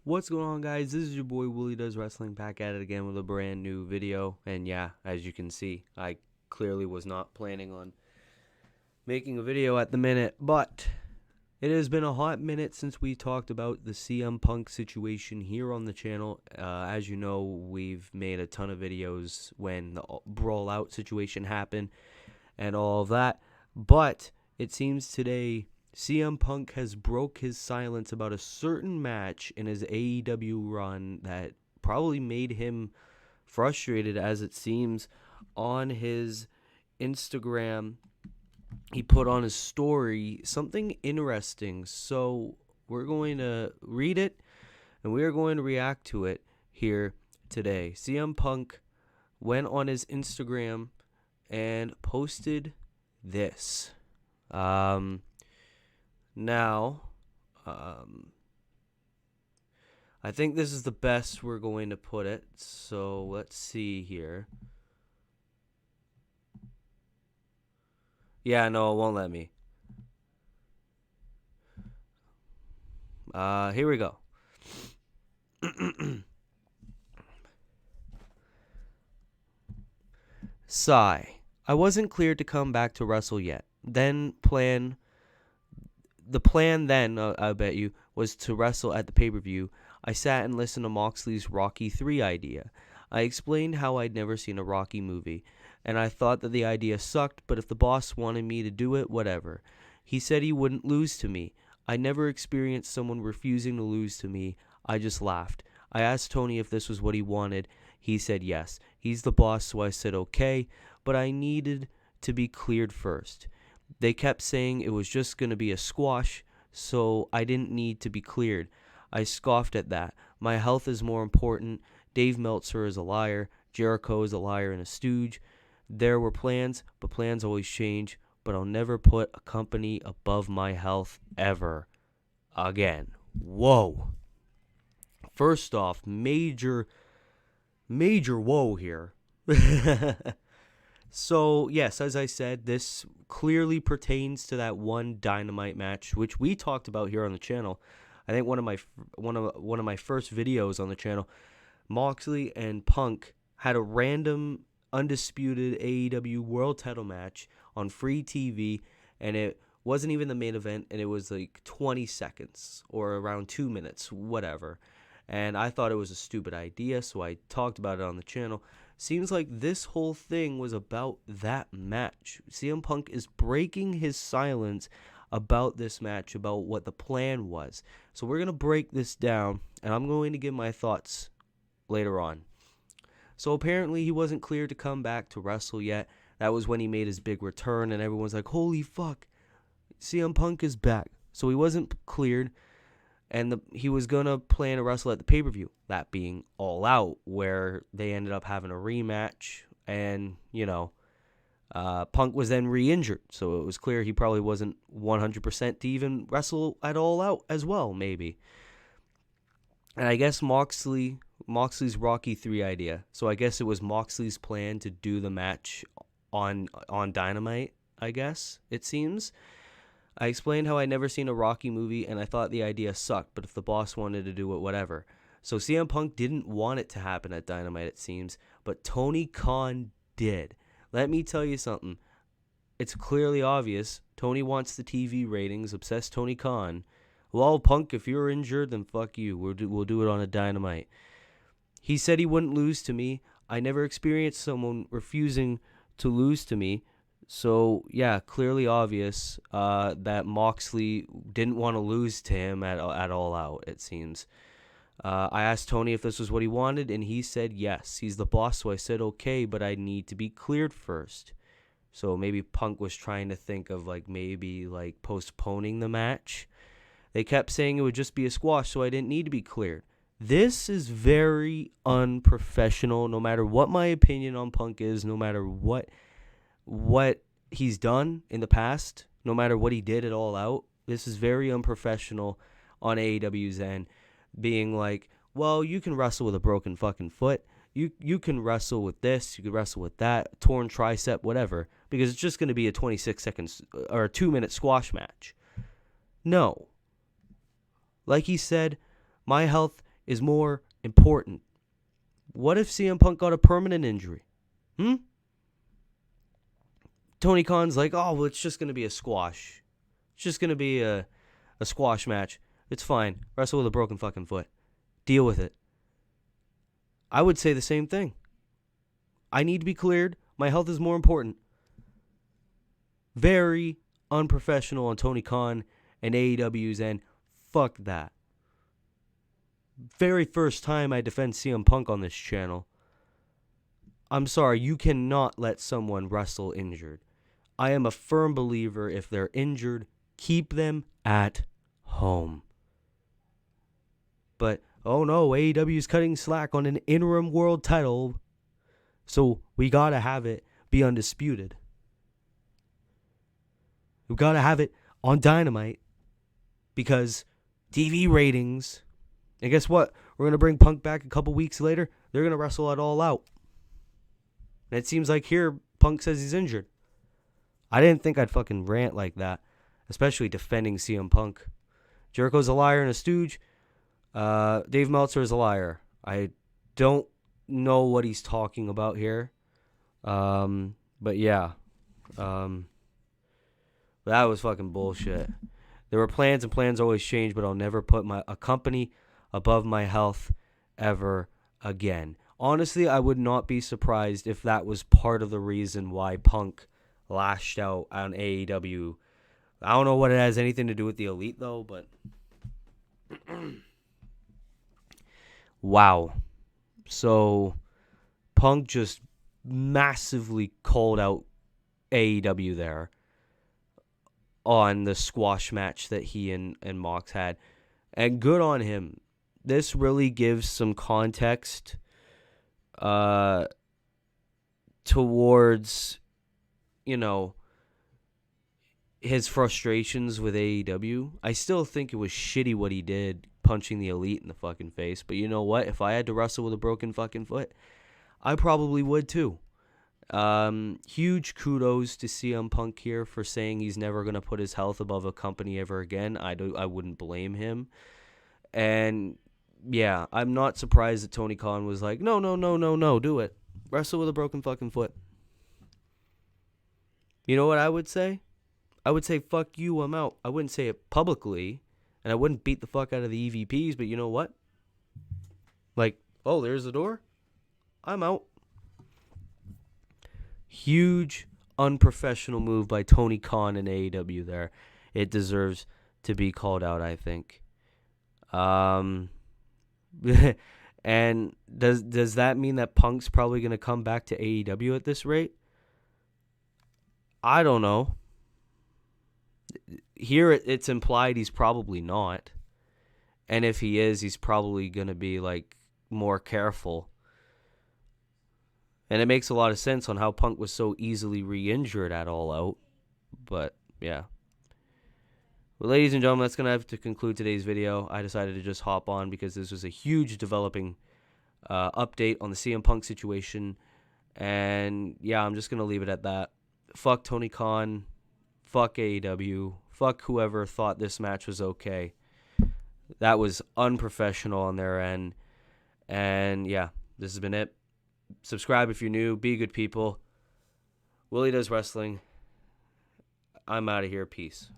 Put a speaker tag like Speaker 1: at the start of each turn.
Speaker 1: What's going on, guys? This is your boy Willie Does Wrestling, back at it again with a brand new video. And yeah, as you can see, I clearly was not planning on making a video at the minute, but it has been a hot minute since we talked about the CM Punk situation here on the channel. As you know, we've made a ton of videos when the Brawl Out situation happened and all of that, but it seems today CM Punk has broke his silence about a certain match in his AEW run that probably made him frustrated, as it seems. On his Instagram, he put on his story something interesting. So we're going to read it and we are going to react to it here today. CM Punk went on his Instagram and posted this. Now, I think this is the best we're going to put it. So let's see here. Yeah, no, it won't let me. Here we go. Sigh. I wasn't cleared to come back to wrestle yet. The plan then, I bet you, was to wrestle at the pay-per-view. I sat and listened to Moxley's Rocky 3 idea. I explained how I'd never seen a Rocky movie, and I thought that the idea sucked, but if the boss wanted me to do it, whatever. He said he wouldn't lose to me. I never experienced someone refusing to lose to me. I just laughed. I asked Tony if this was what he wanted. He said yes. He's the boss, so I said okay, but I needed to be cleared first. They kept saying it was just going to be a squash, so I didn't need to be cleared. I scoffed at that. My health is more important. Dave Meltzer is a liar. Jericho is a liar and a stooge. There were plans, but plans always change. But I'll never put a company above my health ever again. Whoa. First off, major whoa here. So, yes, as I said, this clearly pertains to that one Dynamite match, which we talked about here on the channel. I think one of my first videos on the channel, Moxley and Punk had a random undisputed AEW World Title match on free TV, and it wasn't even the main event, and it was like 20 seconds or around 2 minutes, whatever. And I thought it was a stupid idea, so I talked about it on the channel. Seems like this whole thing was about that match. CM Punk is breaking his silence about this match, about what the plan was. So we're going to break this down, and I'm going to give my thoughts later on. So apparently he wasn't cleared to come back to wrestle yet. That was when he made his big return, and everyone's like, holy fuck, CM Punk is back. So he wasn't cleared, and he was going to plan to wrestle at the pay-per-view, that being All Out, where they ended up having a rematch, and, Punk was then re-injured, so it was clear he probably wasn't 100% to even wrestle at All Out as well, maybe. And I guess Moxley's Rocky 3 idea, so I guess it was Moxley's plan to do the match on Dynamite, I guess, it seems. I explained how I'd never seen a Rocky movie, and I thought the idea sucked, but if the boss wanted to do it, whatever. So CM Punk didn't want it to happen at Dynamite, it seems, but Tony Khan did. Let me tell you something. It's clearly obvious. Tony wants the TV ratings. Obsessed Tony Khan. Well, Punk, if you're injured, then fuck you. We'll do it on a Dynamite. He said he wouldn't lose to me. I never experienced someone refusing to lose to me. So, yeah, clearly obvious that Moxley didn't want to lose to him at All Out, it seems. I asked Tony if this was what he wanted, and he said yes. He's the boss, so I said okay, but I need to be cleared first. So maybe Punk was trying to think of maybe postponing the match. They kept saying it would just be a squash, so I didn't need to be cleared. This is very unprofessional, no matter what my opinion on Punk is, no matter what he's done in the past, no matter what he did at All Out. This is very unprofessional on AEW's end, being like, well, you can wrestle with a broken fucking foot. You can wrestle with this, you can wrestle with that, torn tricep, whatever, because it's just going to be a 26 seconds or a 2-minute squash match. No. Like he said, my health is more important? What if CM Punk got a permanent injury? Tony Khan's like, oh, well, it's just going to be a squash. It's just going to be a squash match. It's fine. Wrestle with a broken fucking foot. Deal with it. I would say the same thing. I need to be cleared. My health is more important. Very unprofessional on Tony Khan and AEW's end. Fuck that. Very first time I defend CM Punk on this channel. I'm sorry, you cannot let someone wrestle injured. I am a firm believer if they're injured, keep them at home. But, oh no, AEW's cutting slack on an interim world title, so we gotta have it be undisputed. We gotta have it on Dynamite because TV ratings. And guess what? We're gonna bring Punk back a couple weeks later. They're gonna wrestle it all out. And it seems like here Punk says he's injured. I didn't think I'd fucking rant like that, especially defending CM Punk. Jericho's a liar and a stooge. Dave Meltzer is a liar. I don't know what he's talking about here. But yeah. That was fucking bullshit. There were plans, and plans always change, but I'll never put a company above my health ever again. Honestly, I would not be surprised if that was part of the reason why Punk lashed out on AEW. I don't know what it has anything to do with the Elite, though, but wow. So Punk just massively called out AEW there on the squash match that he and Mox had. And good on him. This really gives some context towards, his frustrations with AEW. I still think it was shitty what he did, punching the Elite in the fucking face. But you know what? If I had to wrestle with a broken fucking foot, I probably would too. Huge kudos to CM Punk here for saying he's never going to put his health above a company ever again. I wouldn't blame him. And yeah, I'm not surprised that Tony Khan was like, no, do it. Wrestle with a broken fucking foot. You know what I would say? I would say, fuck you, I'm out. I wouldn't say it publicly, and I wouldn't beat the fuck out of the EVPs, but you know what? Like, oh, there's the door. I'm out. Huge unprofessional move by Tony Khan and AEW there. It deserves to be called out, I think. And does that mean that Punk's probably going to come back to AEW at this rate? I don't know. Here it's implied he's probably not. And if he is, he's probably going to be like more careful. And it makes a lot of sense on how Punk was so easily re-injured at All Out. But yeah. Well, ladies and gentlemen, that's going to have to conclude today's video. I decided to just hop on because this was a huge developing update on the CM Punk situation. And yeah, I'm just going to leave it at that. Fuck Tony Khan. Fuck AEW. Fuck whoever thought this match was okay. That was unprofessional on their end. And yeah, this has been it. Subscribe if you're new. Be good people. Willie Does Wrestling. I'm out of here. Peace.